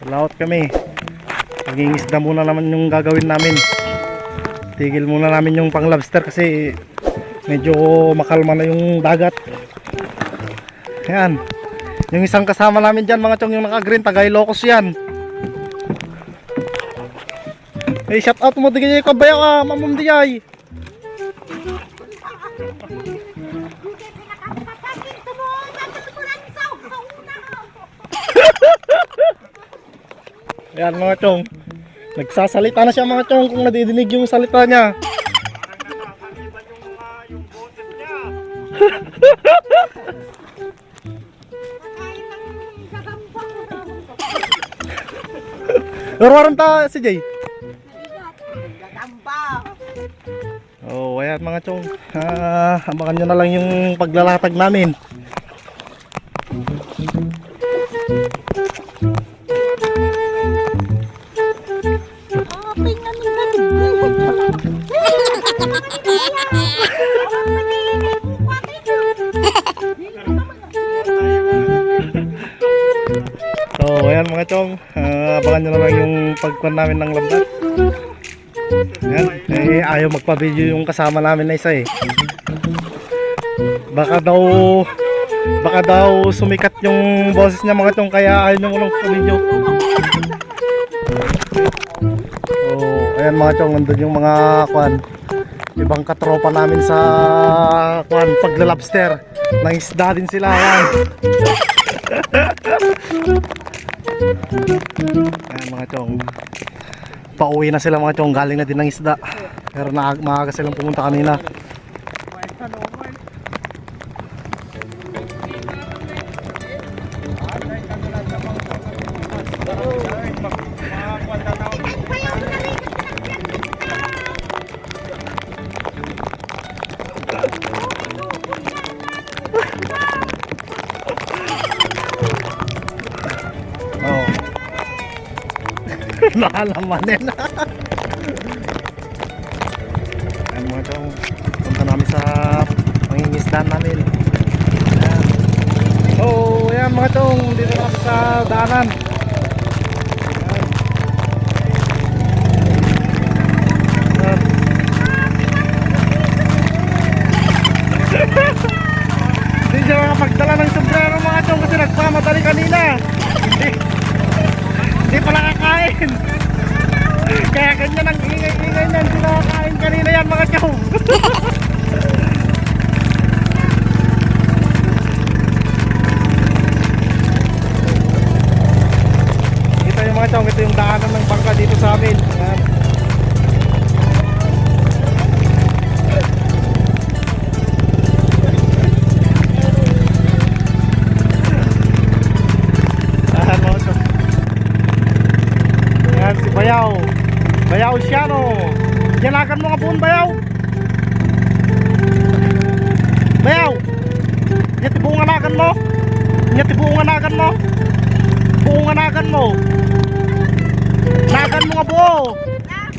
Laot kami. Magingisda muna naman yung gagawin namin. Tigil muna namin yung pang lobster kasi medyo makalma na yung dagat. Ayan. Yung isang kasama namin dyan mga chong, yung naka-green, taga Ilocos yan. Hey, shout out mo digay kabayo ka, mamam digay. Ayan mga chong, nagsasalita na siya mga chong kung nadidinig yung salita niya. Yung boses niya. Laro-laro ta si Jay. Oh, ayan mga chong. Abangan nyo na lang yung paglalatag namin. So, ayan mga chong. Abangan nyo na lang yung pagkuhan namin ng lambat. Ayan, ayaw magpa-video yung kasama namin na isa eh. Baka daw sumikat yung boses niya mga chong, kaya ayaw nyo lang pa-video. So, ayan mga chong, nandun yung mga ibang katropa namin sa paglalobster. Nang isda din sila. Ayan. Ayan mga chong, pauwi na sila mga chong, galing na din ng isda. Pero maaga silang pumunta kanina. Nakalamanin. Ayan mga chong, punta namin sa pangingisdaan namin. Ayan. So ayan mga chong, dito na sa daanan. Ayan. Hindi siya makapagdala ng sombrero mga chong kasi nagpamadali kanina. Hindi pala kakain. Kaya ganyan ang ingay-ingay niyan. Hindi nakakain kanina yan mga chong. Ito yung mga chong, ito yung daanan ng bangka dito sa amin. Ayan. Bayaw Siano. Jalakan mo nga po bayaw. Bayaw. Nyati buong anakan mo. Nyati buong anakan mo. Buong anakan mo. Nagan mo nga po.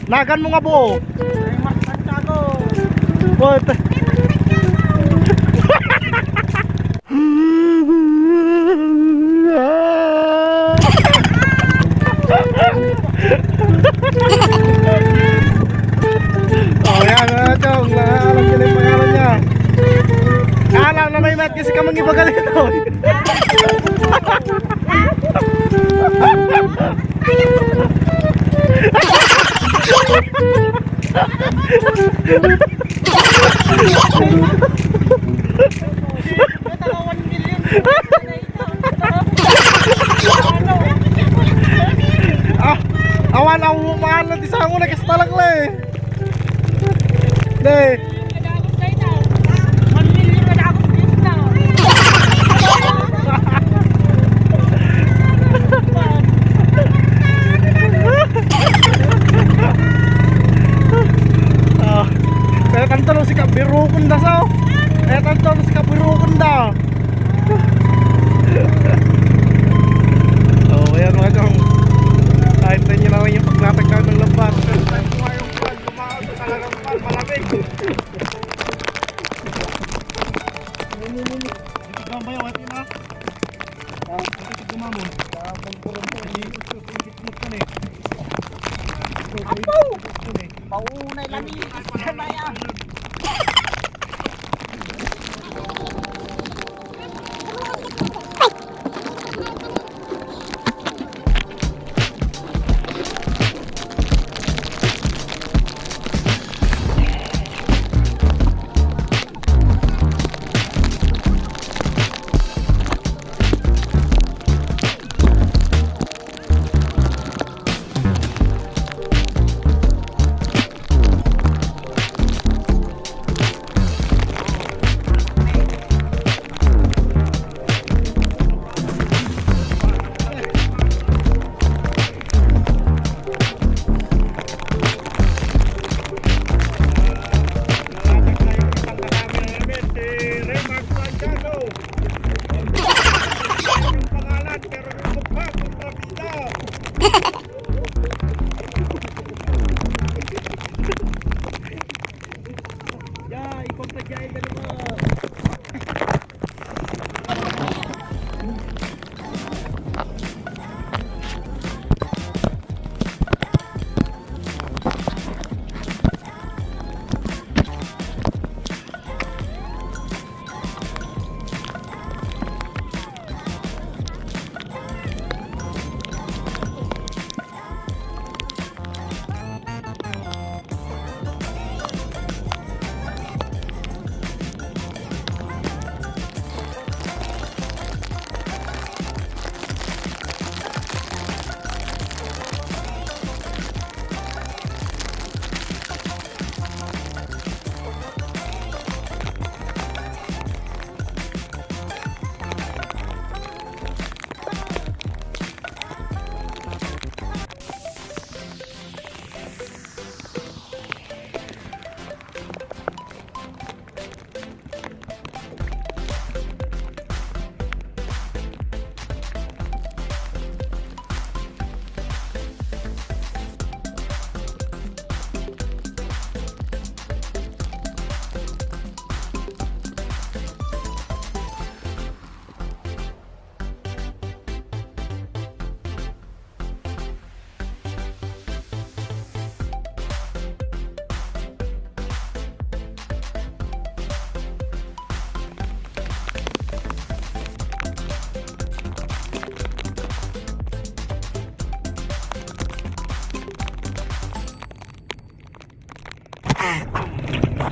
Nagan mo nga po. What? Oh yan mga chong, alam ko na yung pangalan niya. Alam na may mat kasi ka mangibagal ito. Awan ang umaan na tisango na kastalag le. Deh. Kaya tanto si kabirukon da sao. Kaya tanto si kabirukon da. Oh, ayan mga chong. Kahit na nyo naman yung paglatag ng lambat. Kahit mo nga yung lumakas sa talagang malamig. Apo! Paunay lang yung isa na yan.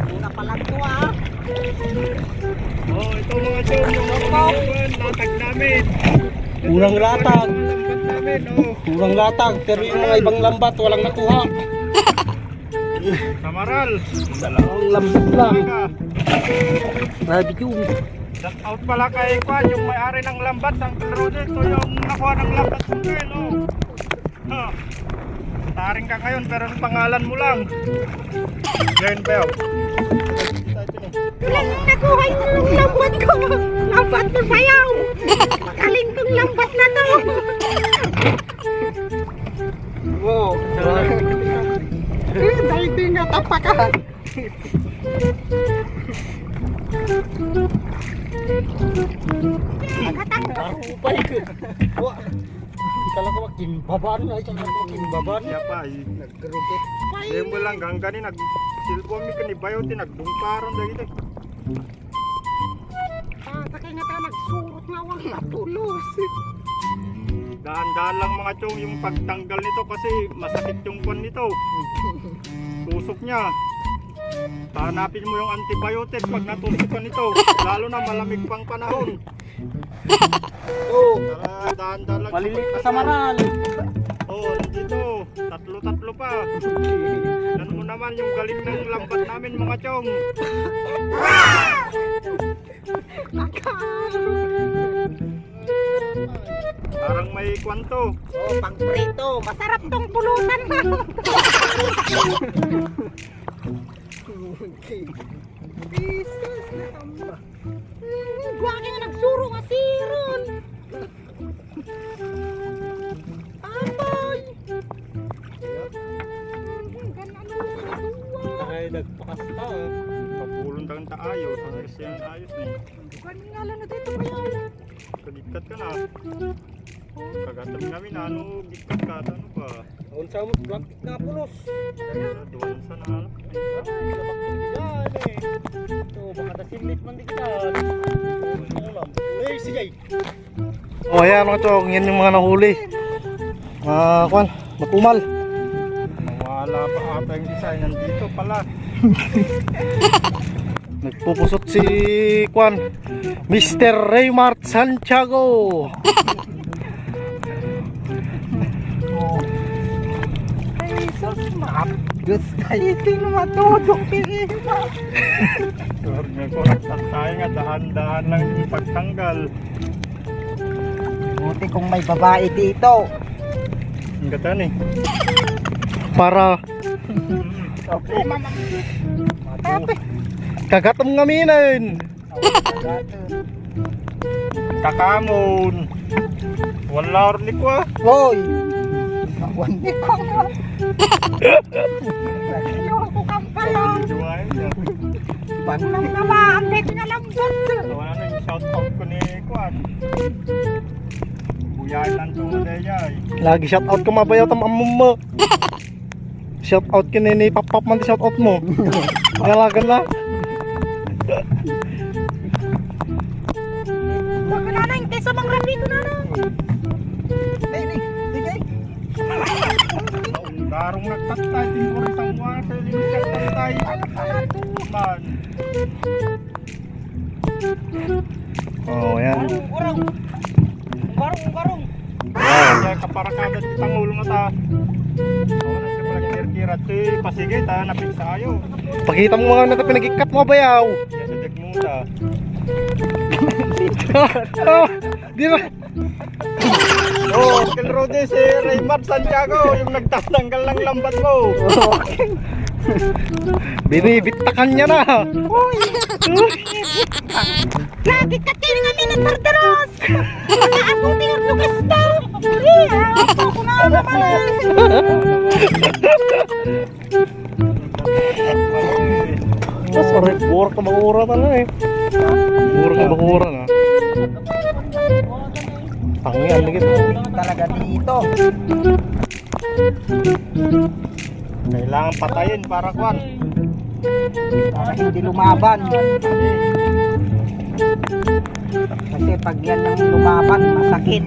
Una pa lang to ah. Oh, ito mga chong, yung latag namin. Unang latag. Lambat namin, oh. Unang latag. Pero yung mga ibang lambat walang nakuha. Samaral. Dalawang lambat lang. Grabe yun. Shout out pala kay Kwan, yung may-ari ng lambat, ang Rodel. Ito yung nakuha ng lambat ng girl, oh. Ha. Taring ka ngayon, pero ang pangalan mo lang. Glenn Bell. Walang nakuha yung lambat ko. Lambat na sayaw. Magaling tong lambat na to. Wow. Dahil di nga tapakan. Upay ko. Wah. Ikala ko makimbaban na. Ikala ko makimbaban. Siya pa, Nagkarugit. hindi mo lang gangganin, nag-silpon mi kanibayo, tinagdungparon dahil ito. Takay nga tayo nagsurot nga wang natulos. Daan-daan lang mga chong yung pagtanggal nito kasi masakit yung kwan nito. Tusok niya. Hanapin mo yung antibiotic pag natusok ka nito. Lalo na malamig pang panahon. Oh. Daan-daan lang. Malilit pa sa maral. Oo, nandito. Tatlo-tatlo pa. Yan mo naman yung galing ng lambat namin mga chong. Parang may kwanto. Oh, pang prito. Masarap tong pulutan ha. Jesus na tamba. Guwagi nga nagsuro nga siron. Apoy. Ganun ano Ay, nagpakasta. Papulong dagang taayos. Ang ayos na eh. Ganun nga lang na dito ba yan? Kadikat ka na. Kagatam namin ano, gikat ka ano ba? Unsa mo plastic nga pulos. Doon sa na ano. Ito baka tasimlit man di kita. Eh si Jay. Oh, ayan mga chong, yan yung mga nahuli. Kwan, matumal. Wala pa ata yung isa, nandito pala. Nagpupusot si Kwan, Mr. Raymart Santiago. Ay, sus, maapdos tayo. Sino matudok, Pilima? Turnya ko tayo nga, dahan-dahan lang yung pagtanggal. Buti kung may babae dito. Ang gata ni. Para Okay, mama. Ate. kagatam ngaminan. Kakamon. Wala rin ko ah. Hoy. Wandi ko nga. Ayoko kang pala. Bang nang namaan, pwede na lang dyan. Wala na yung shout out ko ni Kuan. Buyain lang ito na yay. Lagi shout out ko mabayaw tam amom mo. Shout out kini ni Pap man shout out mo. Ngalagan na. Wag na na, hindi sa mga rapi ko na na. Bigay. Garong nagtatay, tingko rin sang mga sa limitang tatay. Man. Oh, ayan. Urang. Garong. Kaya kaparakagad kitang ulo nga ta. Oo, nasa pala kira-kira. Pasigay ta, napigsa kayo. Pakita mo mga natin pinagikat mo bayaw. Kaya sa dagmuta. Di ba? Oh, Uncle Rudy, si Raymart Santiago, yung nagtatanggal ng lambat mo. Binibitakan niya na. Lagi ka tining kami ng tardaros. Pagkaabuti ng lugas na. Ako ko na naman. Sorry, burak na bakura na lang eh. Burak na bakura na. Tangian na gitu. Talaga dito. Kailangan patayin para Kuan. Para hindi lumaban. Kasi pag yan ang lumaban, masakit.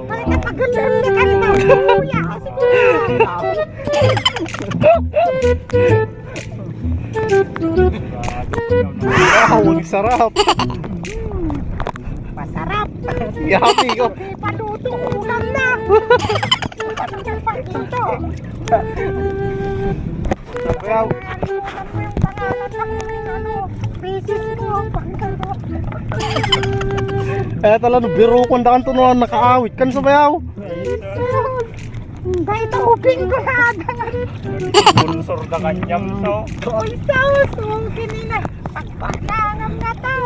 Ay, napagandang na ka na. Kuya, Wow, ang sarap. masarap. Yummy ko. Hindi pa luto, ulam na. Ano yan pa dito? Sabayaw. Ano yung pangalan ng ano, basis mo? Kaya talaga biro ko ang to na nakaawit kan sa bayaw. Dahil ubing ko na agad. Sponsor na kanyang so. Uy, saus, kinina. Pagpanangam na to.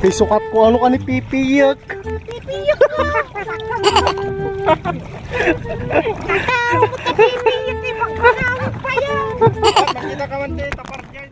Kay sukat ko ano ka ni pipiyak. Pipiyok ko. Nakawag ka pipiyok. Pagpanangam pa yan. Nakita ka man din, tapart niya.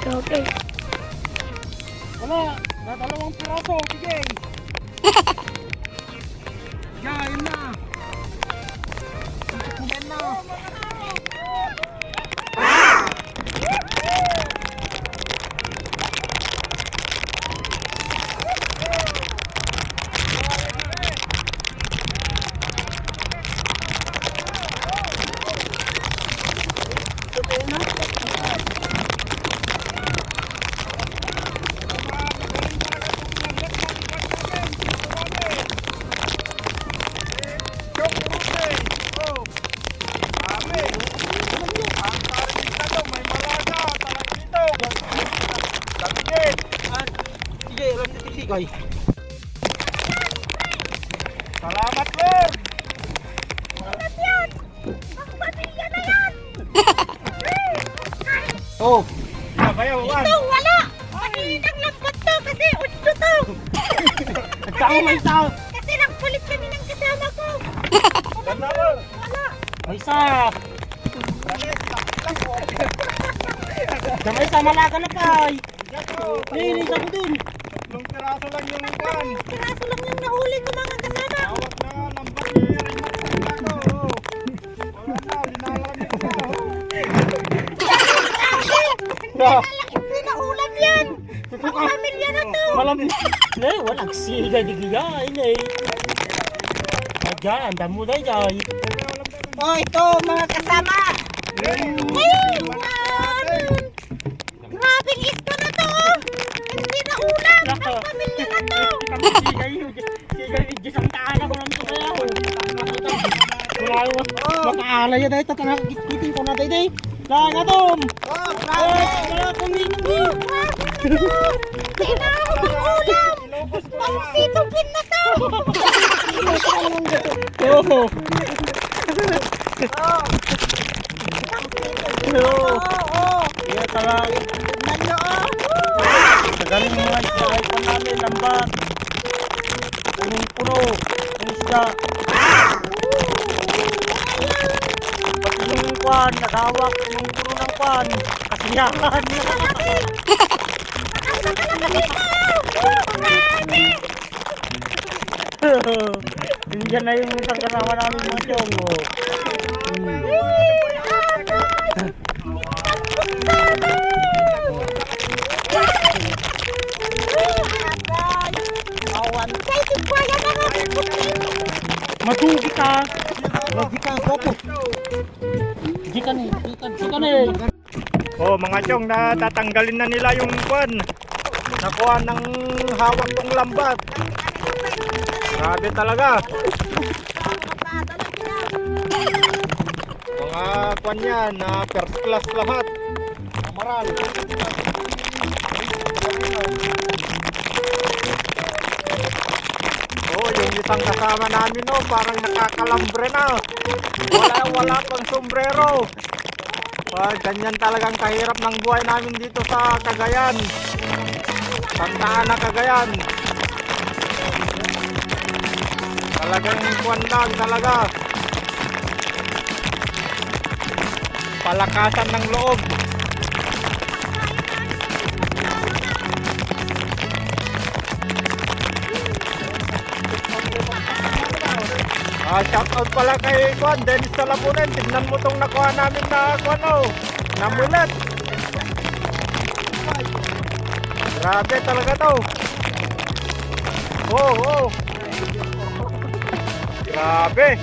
Okay. Wala, dalawang piraso, sige. Yan na. Yan na. kay. Salamat, Lord! Ulam yan! Ang pamilya na yan! Oh, Sinabayaw, Juan. Ito, wala! Maninang lambat to kasi usto to! nagtao may isa. Kasi nagpalit kami ng kasama ko! Ganda mo. Wala! May isa. May isa malaga na kay. Nilinis ako dun. Tatlong piraso lang yung Juan. Piraso lang yung nahuli ko mga kasama! Tawag na lambat ni Raymond Santiago. Wala na, linalamig na. Hindi na ulam yan! Ang pamilya na to! Malam. Ne, walang siga di giyain eh. Ayan, damo na jay. Oh, ito mga kasama! Grabing isto na to! Hindi na ulam! Ang pamilya na to! Siga isang taan ako lang ito kaya. Wala yung makaala yan dahil tatang kitin ko na tayo day. Laga tom! Oh, Wala akong minum. Hindi na ako mag-ulam! Pangsitupin na to! Oo. Oo! Kaya talaga. Nalo! Tagaling mga isyahay pa namin, lambat. Anong puno, ang isda. Pati yung kwan, nagawak yung puno ng kwan. Kasiyahan. Yan na yung isang kasama namin mga tiyong. Awan kay si Kuya na Matugi ka. Matugi ka, gopo. Di ka ni. Oh, mga chong, natatanggalin na nila yung Juan. Nakuha ng hawak kong lambat. Grabe talaga. Mga Juan yan, first class lahat. Amaral. Oh, yung isang kasama namin, oh, parang nakakalambre na. Wala pang sombrero. Ganyan talagang kahirap ng buhay namin dito sa Cagayan. Santa Ana, Cagayan. Talagang kuwandag talaga. Palakasan ng loob. Shout out pala kay Juan, Dennis Salapunen. Tignan mo tong nakuha namin na namulat. Grabe talaga to. Oh. Grabe.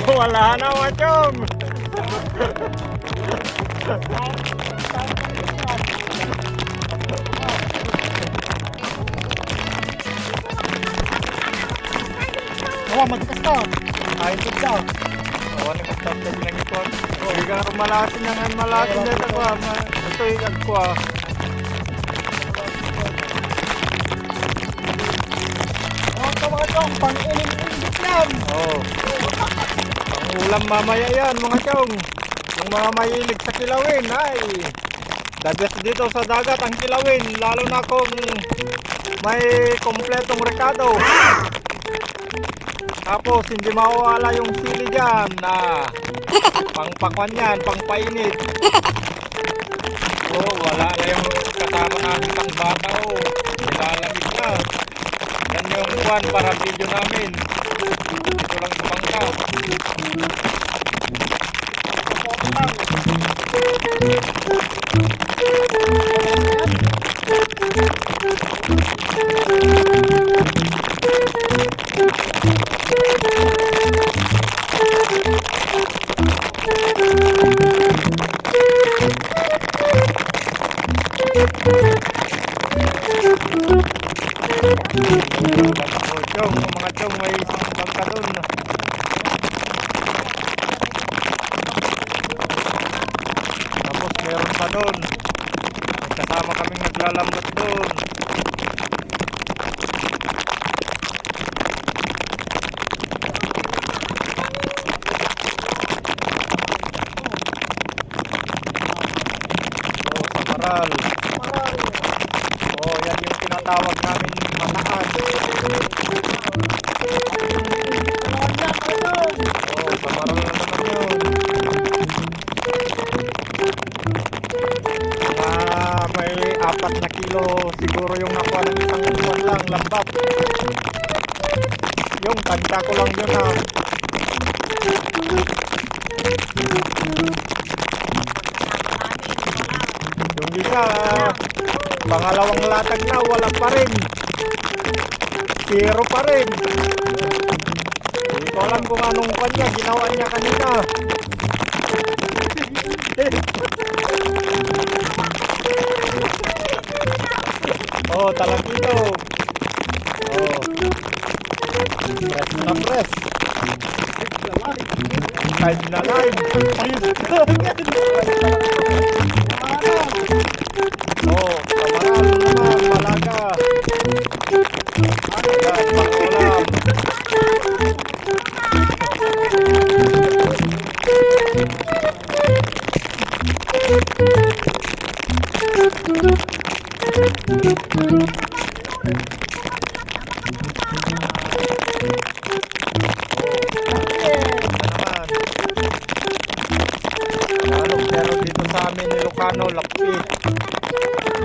Wala na, Wachong. Magkas ka. Ay, ito ka. Nag-stop na lang ito. Higa malasin yan, malasin na ito. Ito higag ko. Mga chong, pang-inim-inim lang. Oh. Pang-ulam mamaya yan, mga chong. Yung mga mahilig sa kilawin, ay. The best dito sa dagat ang kilawin. Lalo na kung may kompletong rekado. Tapos hindi mawawala yung sili dyan na pangpakwan yan, pangpainit. Oh, wala na yung kasama namin pang bata. Oh, nilalamig na. Yan yung buwan para video namin. Dito lang sa bangka. Oh, chong, mga chong, may isang bangka doon. Tapos meron pa doon. Kasama kaming naglalambot doon. Oh, Samaral. Oh, yan yung tinatawag namin mataan. Oh, Samaral na naman yun. May 4 na kilo siguro yung nakuha ng isang buwan lang, lambap. Yung tanda ko lang yun ha. Yung isa, pangalawang latag na, wala pa rin. Zero pa rin. Hindi ko alam kung anong kanya, ginawa niya kanina. Oh, talagito. Oh. Press na press. Live na live. Oh, Samaral naman, Malaga. Ayan, pang-ulam. Pero dito sa amin Ilocano, lapit,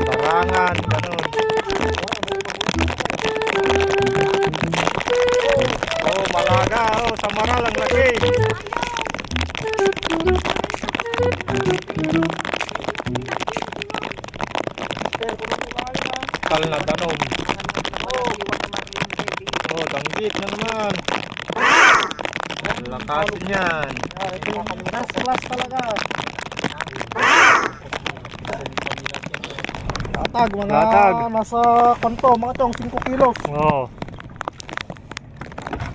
barangan, ganun. Oh, Malaga, oh, Samaral ang laki. Kal na danom. Oh, danggit na naman. Lakasin yan. Last talaga. Latag, mga Latag. nasa kanto, mga tong 5 kilos. Oh.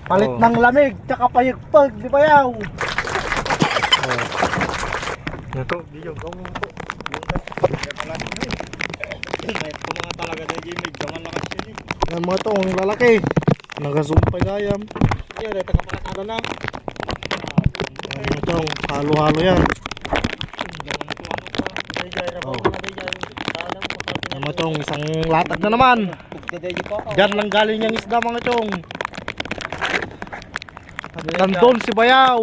Palit Oh. ng lamig, tsaka payagpag, di ba yaw? Ito, video gawin po. Ito mga talaga na gimig, gaman lakas yun eh. Yan mga tong lalaki. Nagasumpay gayam. Yan, ito kapakasada na. Yan mga tong, halo-halo yan. Oh. Yan mga tong, isang latag na naman. Diyan lang galing yung isda mga tong. Nandun si Bayaw.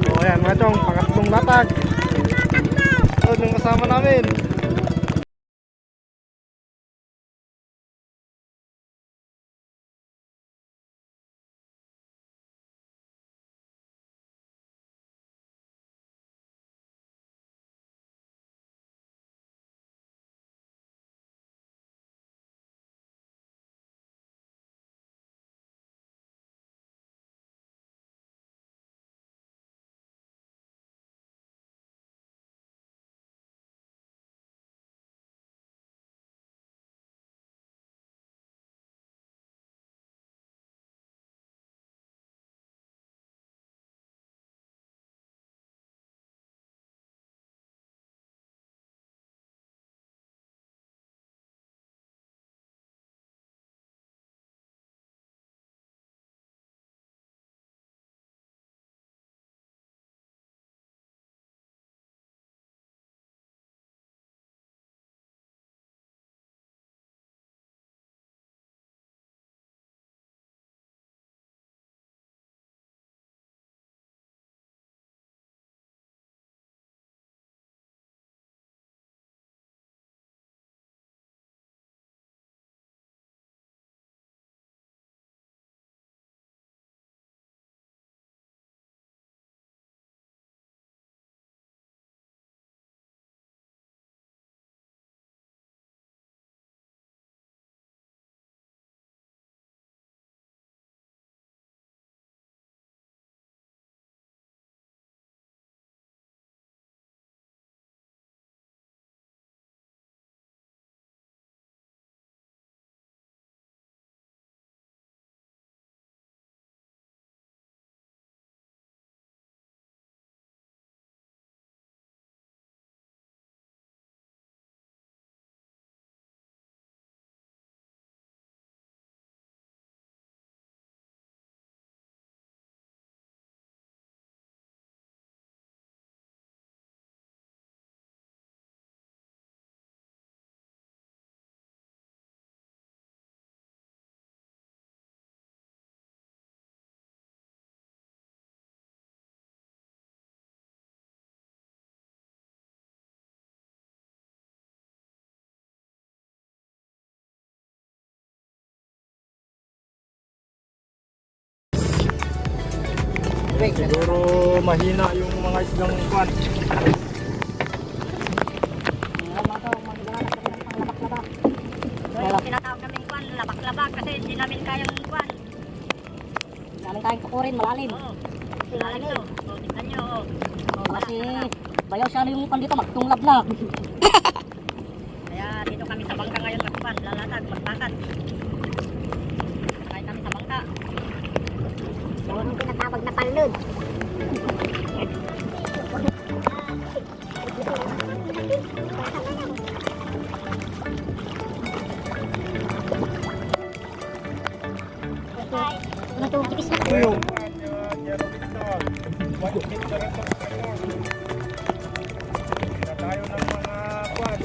So ayan mga tong, pangatlong latag. Ito yung kasama namin. Siguro mahina yung mga isdang kwan. Yung tinatawag namin kwan, labak-labak kasi hindi namin kayang kwan. Hindi namin kayang tukurin, malalim. Oo, malalim to. O, tignan nyo. Kasi bayaw siya yung kwan dito, magtunglab na. Kaya dito kami sa bangka ngayon magkwan, lalatag, magtakat. Kaya kami sa bangka. Yung tinatawag na palud. Yung tayo ng mga kwan.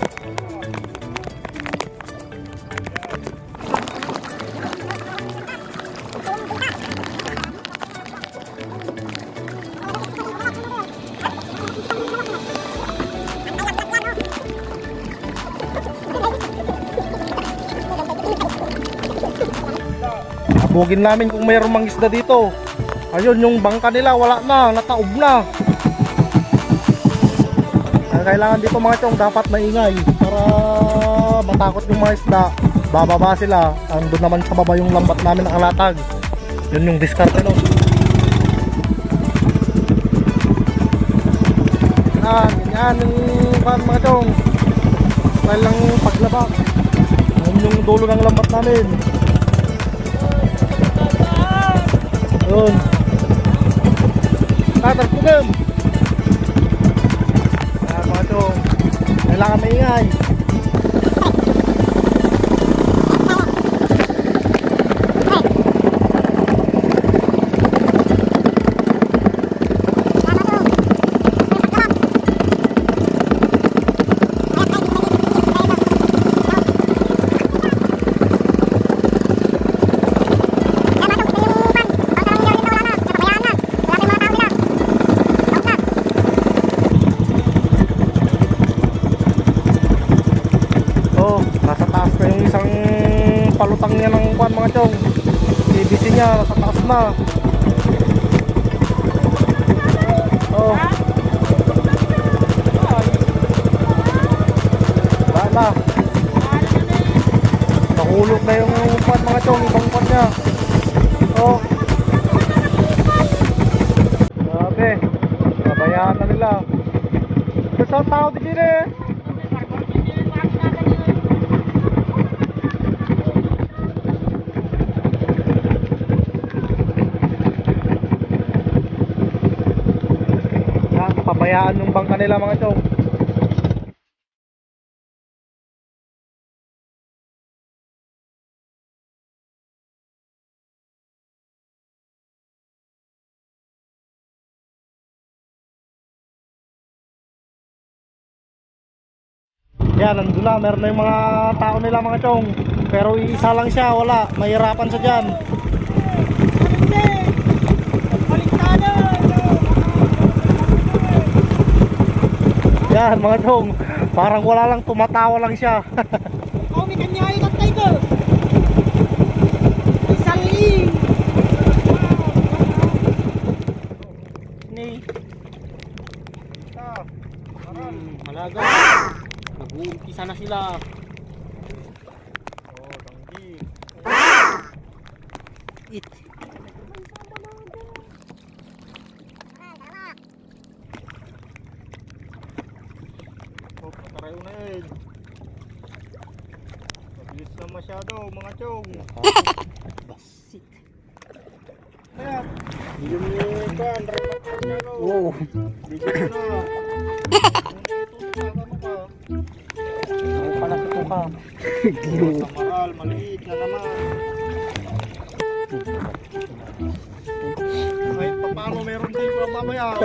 Abugin namin kung mayroong mga isda dito. Ayun, yung bangka nila wala na, nataob na. Ang kailangan dito mga chong, dapat maingay para matakot yung mga isda. Bababa sila. Andun naman sa baba yung lambat namin nakalatag. Yun yung diskarte nun. Ganyan yung mga chong. Dahil lang paglabak. Yun yung dulo ng lambat namin. Yun. Tatas ko din. Mga chong, kailangan maingay. Nasa taas na yung isang palutang niya ng kwan mga chong. BBC niya nasa taas na. Oh. Wala na. Nahulog na yung kwan mga chong, ibang kwan niya. Oh. Grabe. Nabayaan na nila. Isang tao di dito eh. Pabayaan yung bangka nila mga chong. Yan, nandun na, meron na yung mga tao nila mga chong. Pero isa lang siya, wala, mahirapan siya dyan. Yan mga chong, parang wala lang, tumatawa lang siya. Oh, may kanyayo ng tiger. Isali. Ni. Malaga. Nag-uumpisa na sila. Oh, tanggi. It. Oh, patarayo na yun. Mabilis na masyado mga chong. Basit. Ayan. Yung kwan, repack na no. Oh. Bigyan mo na. Ako pala ito ka. Sa maral, maliit na naman. Kahit pa paano meron din ko mamaya.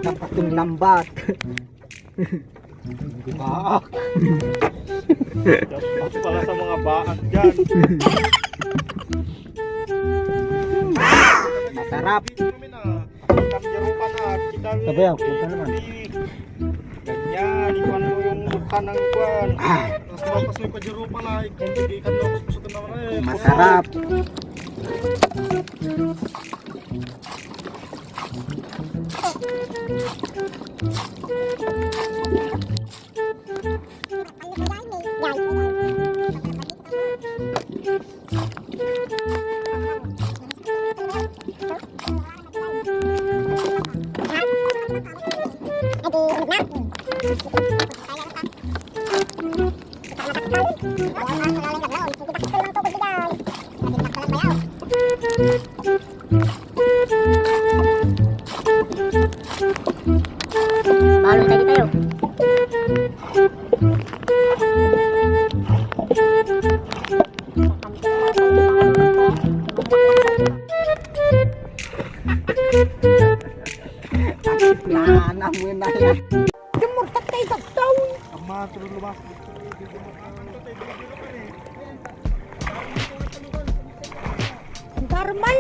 Dapat yung lambat. Baak. Dapat pala sa mga baak dyan. Masarap. Dito kami na. Kamyarupan na. Sabi ako, punta naman. Ganyan. Ikuan mo yung mukha ng kwan. Tapos Tapos may pajero pala, ikan daw gusto ko naman eh. Masarap. Balong tayo tayo. Plana mo na yan. Tama, tulog lumas. Normal.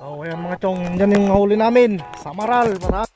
Oh, ayan mga chong, yan yung huli namin. Samaral, marami.